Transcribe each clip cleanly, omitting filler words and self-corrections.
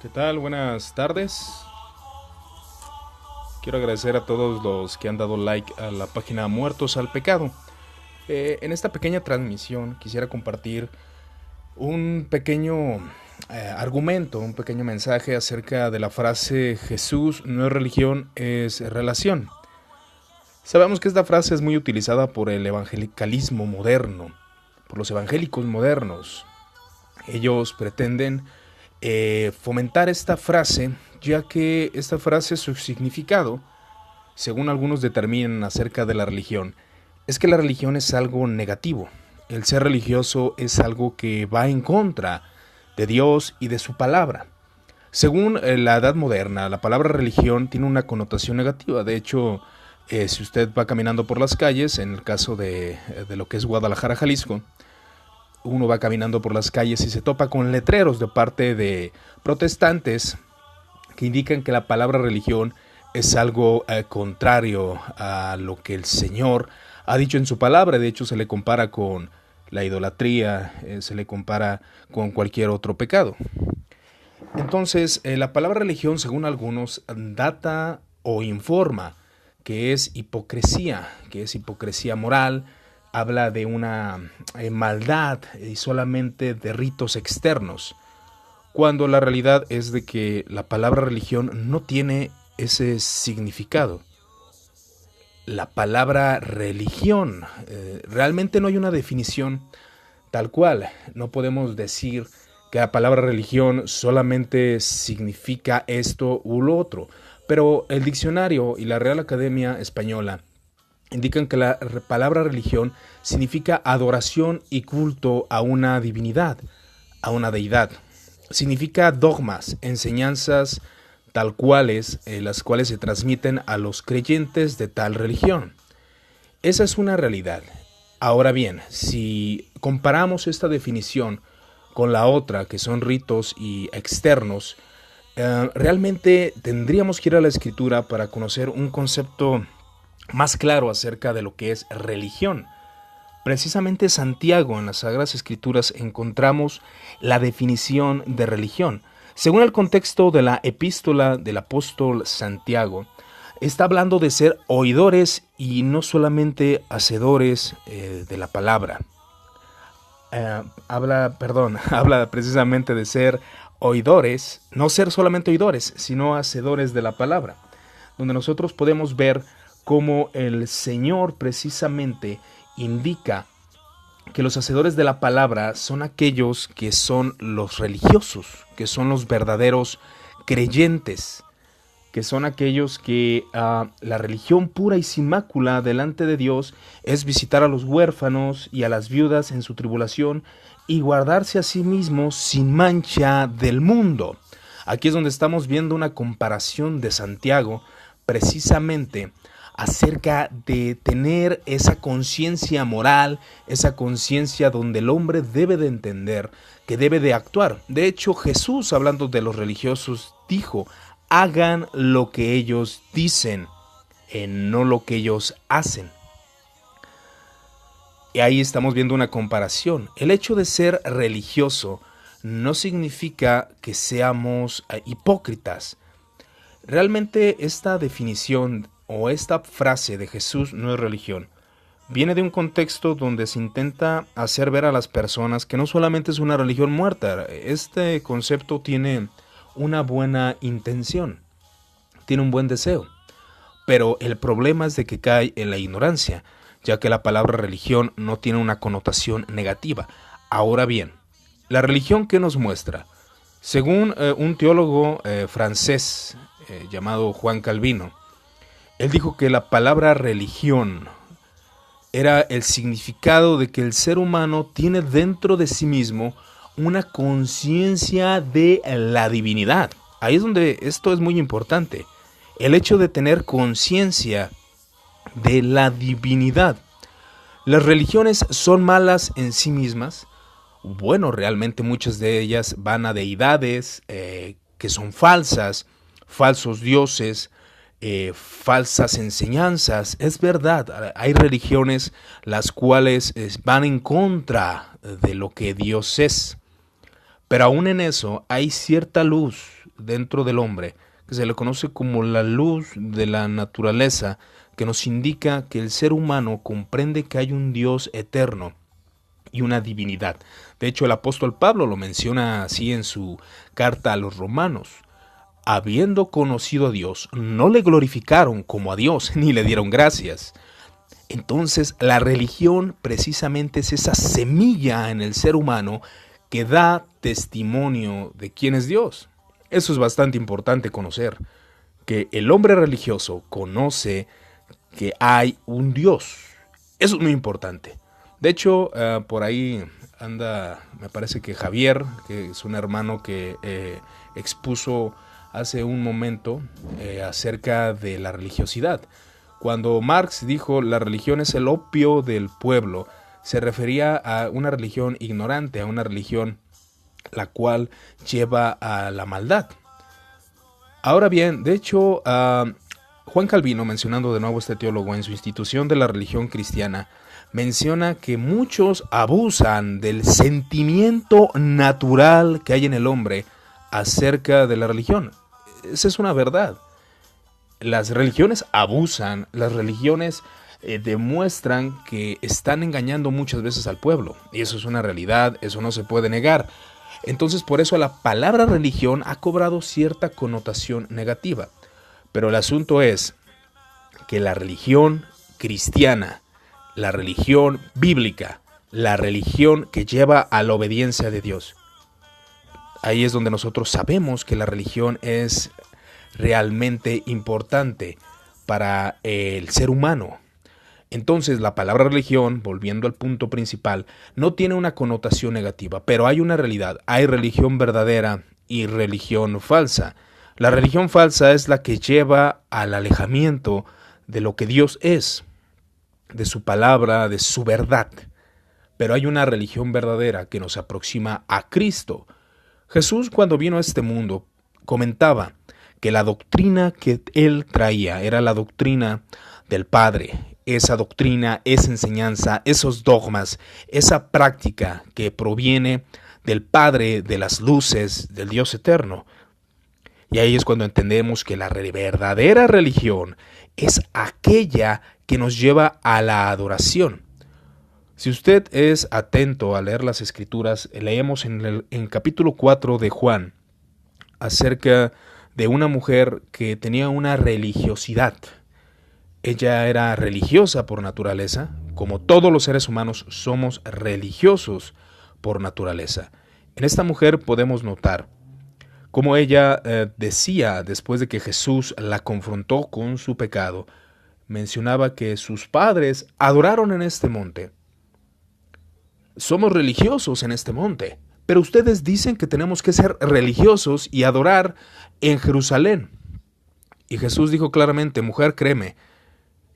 ¿Qué tal? Buenas tardes. Quiero agradecer a todos los que han dado like a la página Muertos al Pecado. En esta pequeña transmisión quisiera compartir un pequeño argumento, un pequeño mensaje acerca de la frase Jesús no es religión, es relación. Sabemos que esta frase es muy utilizada por el evangelicalismo moderno, por los evangélicos modernos. Ellos pretenden fomentar esta frase, ya que esta frase, su significado, según algunos determinan acerca de la religión, es que la religión es algo negativo. El ser religioso es algo que va en contra de Dios y de su palabra. Según la edad moderna, la palabra religión tiene una connotación negativa. De hecho, si usted va caminando por las calles, en el caso de lo que es Guadalajara, Jalisco, uno va caminando por las calles y se topa con letreros de parte de protestantes que indican que la palabra religión es algo contrario a lo que el Señor ha dicho en su palabra. De hecho, se le compara con la idolatría, se le compara con cualquier otro pecado. Entonces, la palabra religión, según algunos, data o informa que es hipocresía moral. Habla de una maldad y solamente de ritos externos, cuando la realidad es de que la palabra religión no tiene ese significado. La palabra religión, realmente no hay una definición tal cual. No podemos decir que la palabra religión solamente significa esto u lo otro, pero el diccionario y la Real Academia Española indican que la palabra religión significa adoración y culto a una divinidad, a una deidad. Significa dogmas, enseñanzas tal cuales, las cuales se transmiten a los creyentes de tal religión. Esa es una realidad. Ahora bien, si comparamos esta definición con la otra, que son ritos y externos, realmente tendríamos que ir a la Escritura para conocer un concepto más claro acerca de lo que es religión. Precisamente Santiago, en las Sagradas Escrituras, encontramos la definición de religión. Según el contexto de la epístola del apóstol Santiago, está hablando de ser oidores y no solamente hacedores de la palabra. Habla precisamente de ser oidores, no ser solamente oidores, sino hacedores de la palabra, donde nosotros podemos ver cómo el Señor precisamente indica que los hacedores de la palabra son aquellos que son los religiosos, que son los verdaderos creyentes, que son aquellos que la religión pura y sin mácula delante de Dios es visitar a los huérfanos y a las viudas en su tribulación y guardarse a sí mismos sin mancha del mundo. Aquí es donde estamos viendo una comparación de Santiago precisamente acerca de tener esa conciencia moral, esa conciencia donde el hombre debe de entender que debe de actuar. De hecho, Jesús, hablando de los religiosos, dijo: hagan lo que ellos dicen, no lo que ellos hacen. Y ahí estamos viendo una comparación. El hecho de ser religioso no significa que seamos hipócritas. Realmente esta definición o esta frase de Jesús no es religión viene de un contexto donde se intenta hacer ver a las personas que no solamente es una religión muerta. Este concepto tiene una buena intención, tiene un buen deseo, pero el problema es de que cae en la ignorancia, ya que la palabra religión no tiene una connotación negativa. Ahora bien, la religión, ¿qué nos muestra? Según un teólogo francés llamado Juan Calvino, él dijo que la palabra religión era el significado de que el ser humano tiene dentro de sí mismo una conciencia de la divinidad. Ahí es donde esto es muy importante. El hecho de tener conciencia de la divinidad. ¿Las religiones son malas en sí mismas? Bueno, realmente muchas de ellas van a deidades que son falsas, falsos dioses, falsas enseñanzas. Es verdad, hay religiones las cuales van en contra de lo que Dios es, pero aún en eso hay cierta luz dentro del hombre, que se le conoce como la luz de la naturaleza, que nos indica que el ser humano comprende que hay un Dios eterno y una divinidad. De hecho, el apóstol Pablo lo menciona así en su carta a los romanos. Habiendo conocido a Dios, no le glorificaron como a Dios, ni le dieron gracias. Entonces, la religión precisamente es esa semilla en el ser humano que da testimonio de quién es Dios. Eso es bastante importante conocer, que el hombre religioso conoce que hay un Dios. Eso es muy importante. De hecho, por ahí anda, me parece que Javier, que es un hermano que expuso hace un momento acerca de la religiosidad. Cuando Marx dijo la religión es el opio del pueblo, se refería a una religión ignorante, a una religión la cual lleva a la maldad. Ahora bien, de hecho, Juan Calvino, mencionando de nuevo a este teólogo en su Institución de la Religión Cristiana, menciona que muchos abusan del sentimiento natural que hay en el hombre acerca de la religión. Esa es una verdad. Las religiones abusan, las religiones demuestran que están engañando muchas veces al pueblo. Y eso es una realidad, eso no se puede negar. Entonces, por eso la palabra religión ha cobrado cierta connotación negativa. Pero el asunto es que la religión cristiana, la religión bíblica, la religión que lleva a la obediencia de Dios, ahí es donde nosotros sabemos que la religión es realmente importante para el ser humano. Entonces, la palabra religión, volviendo al punto principal, no tiene una connotación negativa, pero hay una realidad. Hay religión verdadera y religión falsa. La religión falsa es la que lleva al alejamiento de lo que Dios es, de su palabra, de su verdad. Pero hay una religión verdadera que nos aproxima a Cristo. Jesús, cuando vino a este mundo, comentaba que la doctrina que él traía era la doctrina del Padre. Esa doctrina, esa enseñanza, esos dogmas, esa práctica que proviene del Padre, de las luces, del Dios eterno. Y ahí es cuando entendemos que la verdadera religión es aquella que nos lleva a la adoración. Si usted es atento a leer las Escrituras, leemos en capítulo 4 de Juan acerca de una mujer que tenía una religiosidad. Ella era religiosa por naturaleza, como todos los seres humanos somos religiosos por naturaleza. En esta mujer podemos notar cómo ella decía, después de que Jesús la confrontó con su pecado, mencionaba que sus padres adoraron en este monte. Somos religiosos en este monte, pero ustedes dicen que tenemos que ser religiosos y adorar en Jerusalén. Y Jesús dijo claramente, mujer, créeme,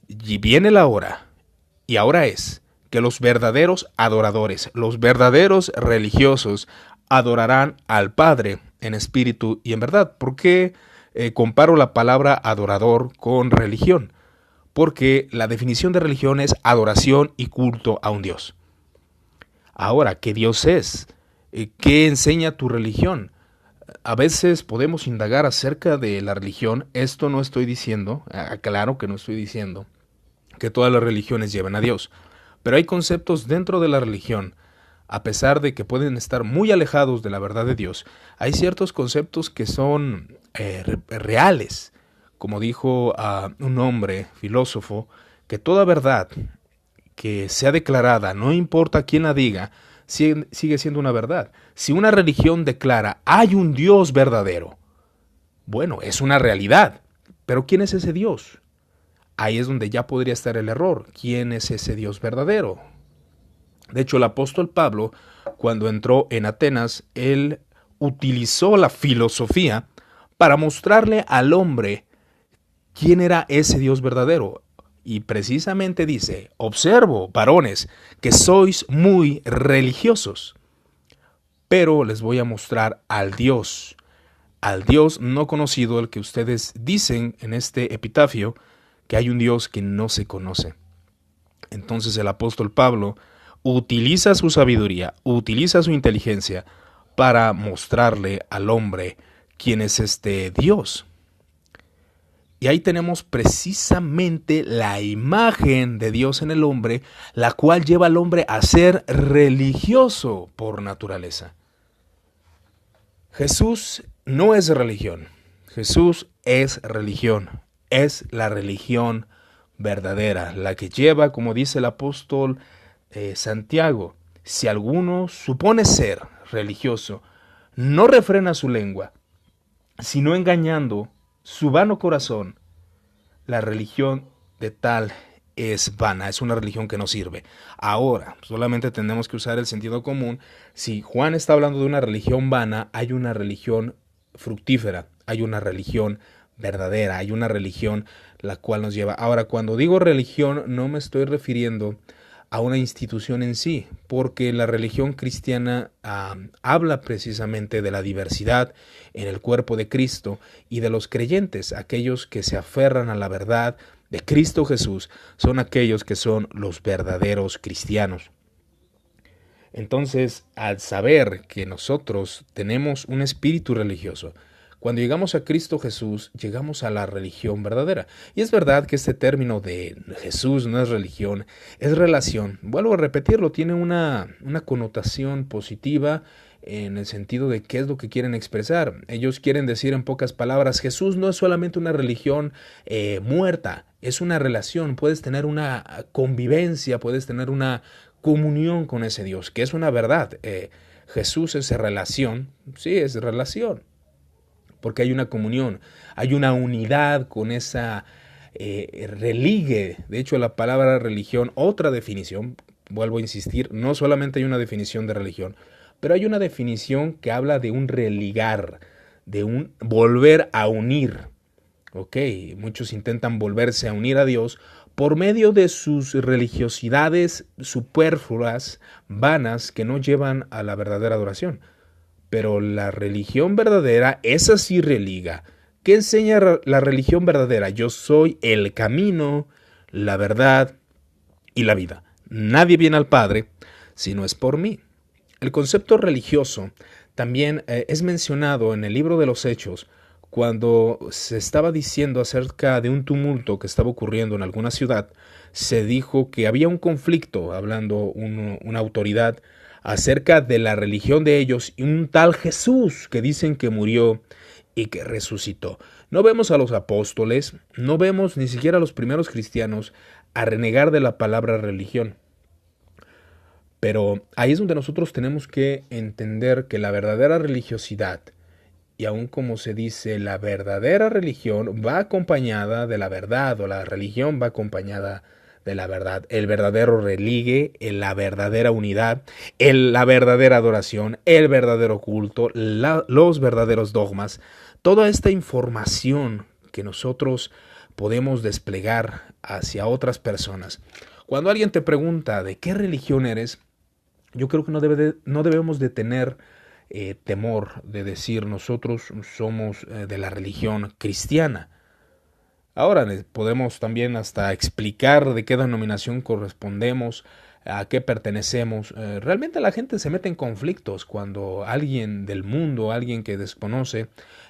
y viene la hora, y ahora es, que los verdaderos adoradores, los verdaderos religiosos, adorarán al Padre en espíritu y en verdad. ¿Por qué comparo la palabra adorador con religión? Porque la definición de religión es adoración y culto a un Dios. Ahora, ¿qué Dios es? ¿Qué enseña tu religión? A veces podemos indagar acerca de la religión. Esto no estoy diciendo, aclaro que no estoy diciendo que todas las religiones lleven a Dios. Pero hay conceptos dentro de la religión, a pesar de que pueden estar muy alejados de la verdad de Dios, hay ciertos conceptos que son reales. Como dijo un hombre filósofo, que toda verdad que sea declarada, no importa quién la diga, sigue siendo una verdad. Si una religión declara, hay un Dios verdadero, bueno, es una realidad. Pero ¿quién es ese Dios? Ahí es donde ya podría estar el error. ¿Quién es ese Dios verdadero? De hecho, el apóstol Pablo, cuando entró en Atenas, él utilizó la filosofía para mostrarle al hombre quién era ese Dios verdadero. Y precisamente dice, observo, varones, que sois muy religiosos, pero les voy a mostrar al Dios no conocido, el que ustedes dicen en este epitafio, que hay un Dios que no se conoce. Entonces el apóstol Pablo utiliza su sabiduría, utiliza su inteligencia para mostrarle al hombre quién es este Dios. Y ahí tenemos precisamente la imagen de Dios en el hombre, la cual lleva al hombre a ser religioso por naturaleza. Jesús no es religión. Jesús es religión. Es la religión verdadera, la que lleva, como dice el apóstol Santiago, si alguno supone ser religioso, no refrena su lengua, sino engañando su vano corazón, la religión de tal es vana, es una religión que no sirve. Ahora, solamente tenemos que usar el sentido común. Si Juan está hablando de una religión vana, hay una religión fructífera, hay una religión verdadera, hay una religión la cual nos lleva. Ahora, cuando digo religión, no me estoy refiriendo a una institución en sí, porque la religión cristiana habla precisamente de la diversidad en el cuerpo de Cristo y de los creyentes, aquellos que se aferran a la verdad de Cristo Jesús, son aquellos que son los verdaderos cristianos. Entonces, al saber que nosotros tenemos un espíritu religioso, cuando llegamos a Cristo Jesús, llegamos a la religión verdadera. Y es verdad que este término de Jesús no es religión, es relación. Vuelvo a repetirlo, tiene una connotación positiva en el sentido de qué es lo que quieren expresar. Ellos quieren decir en pocas palabras, Jesús no es solamente una religión muerta, es una relación. Puedes tener una convivencia, puedes tener una comunión con ese Dios, que es una verdad. Jesús es relación, sí, es relación. Porque hay una comunión, hay una unidad con esa religue. De hecho, la palabra religión, otra definición, vuelvo a insistir, no solamente hay una definición de religión, pero hay una definición que habla de un religar, de un volver a unir. Ok, muchos intentan volverse a unir a Dios por medio de sus religiosidades superfluas, vanas, que no llevan a la verdadera adoración. Pero la religión verdadera, esa sí religa. ¿Qué enseña la religión verdadera? Yo soy el camino, la verdad y la vida. Nadie viene al Padre si no es por mí. El concepto religioso también es mencionado en el libro de los Hechos, cuando se estaba diciendo acerca de un tumulto que estaba ocurriendo en alguna ciudad. Se dijo que había un conflicto, hablando una autoridad, acerca de la religión de ellos y un tal Jesús que dicen que murió y que resucitó. No vemos a los apóstoles, no vemos ni siquiera a los primeros cristianos a renegar de la palabra religión. Pero ahí es donde nosotros tenemos que entender que la verdadera religiosidad, y aun como se dice, la verdadera religión va acompañada de la verdad, o la religión va acompañada de la verdad, el verdadero religue, la verdadera unidad, la verdadera adoración, el verdadero culto, los verdaderos dogmas, toda esta información que nosotros podemos desplegar hacia otras personas. Cuando alguien te pregunta de qué religión eres, yo creo que no debemos de tener temor de decir nosotros somos de la religión cristiana. Ahora podemos también hasta explicar de qué denominación correspondemos, a qué pertenecemos. Realmente la gente se mete en conflictos cuando alguien del mundo, alguien que desconoce,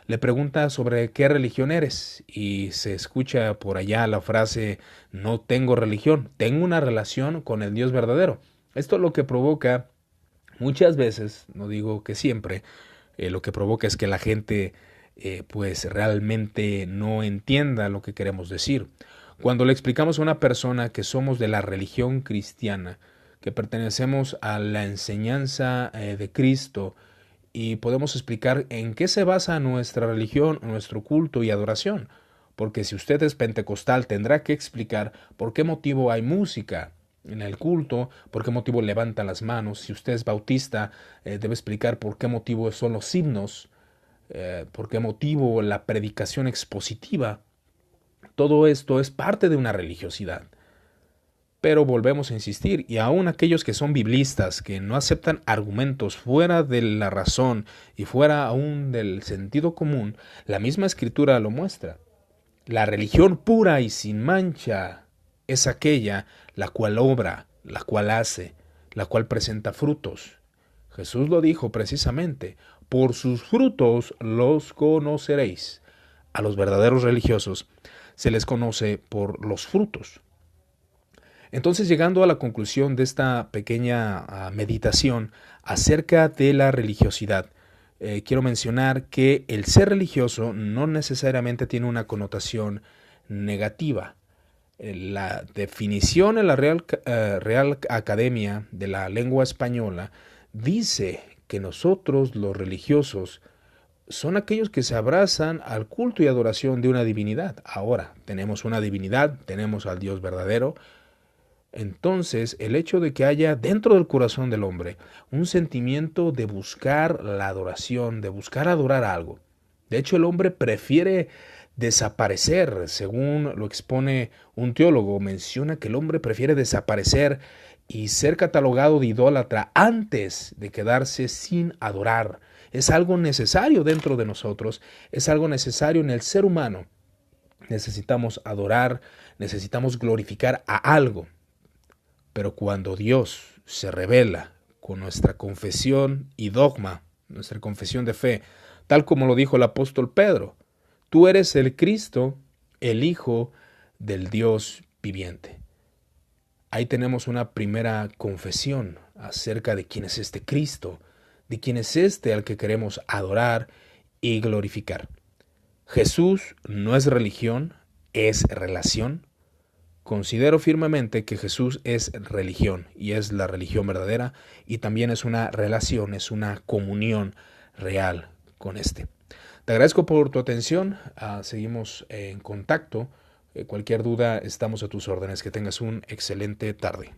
le pregunta sobre qué religión eres y se escucha por allá la frase no tengo religión, tengo una relación con el Dios verdadero. Esto lo que provoca muchas veces, no digo que siempre, lo que provoca es que la gente pues realmente no entienda lo que queremos decir. Cuando le explicamos a una persona que somos de la religión cristiana, que pertenecemos a la enseñanza de Cristo, y podemos explicar en qué se basa nuestra religión, nuestro culto y adoración. Porque si usted es pentecostal, tendrá que explicar por qué motivo hay música en el culto, por qué motivo levanta las manos. Si usted es bautista, debe explicar por qué motivo son los himnos, por qué motivo la predicación expositiva. Todo esto es parte de una religiosidad. Pero volvemos a insistir, y aún aquellos que son biblistas, que no aceptan argumentos fuera de la razón y fuera aún del sentido común, la misma escritura lo muestra. La religión pura y sin mancha es aquella la cual obra, la cual hace, la cual presenta frutos. Jesús lo dijo precisamente, por sus frutos los conoceréis. A los verdaderos religiosos se les conoce por los frutos. Entonces, llegando a la conclusión de esta pequeña meditación acerca de la religiosidad, quiero mencionar que el ser religioso no necesariamente tiene una connotación negativa. La definición en la Real Academia de la Lengua Española dice que nosotros, los religiosos, son aquellos que se abrazan al culto y adoración de una divinidad. Ahora, tenemos una divinidad, tenemos al Dios verdadero. Entonces, el hecho de que haya dentro del corazón del hombre un sentimiento de buscar la adoración, de buscar adorar algo. De hecho, el hombre prefiere desaparecer, según lo expone un teólogo, menciona que el hombre prefiere desaparecer y ser catalogado de idólatra antes de quedarse sin adorar. Es algo necesario dentro de nosotros, es algo necesario en el ser humano. Necesitamos adorar, necesitamos glorificar a algo. Pero cuando Dios se revela con nuestra confesión y dogma, nuestra confesión de fe, tal como lo dijo el apóstol Pedro, tú eres el Cristo, el Hijo del Dios viviente. Ahí tenemos una primera confesión acerca de quién es este Cristo, de quién es este al que queremos adorar y glorificar. Jesús no es religión, es relación. Considero firmemente que Jesús es religión y es la religión verdadera y también es una relación, es una comunión real con este. Te agradezco por tu atención, seguimos en contacto. Cualquier duda estamos a tus órdenes. Que tengas una excelente tarde.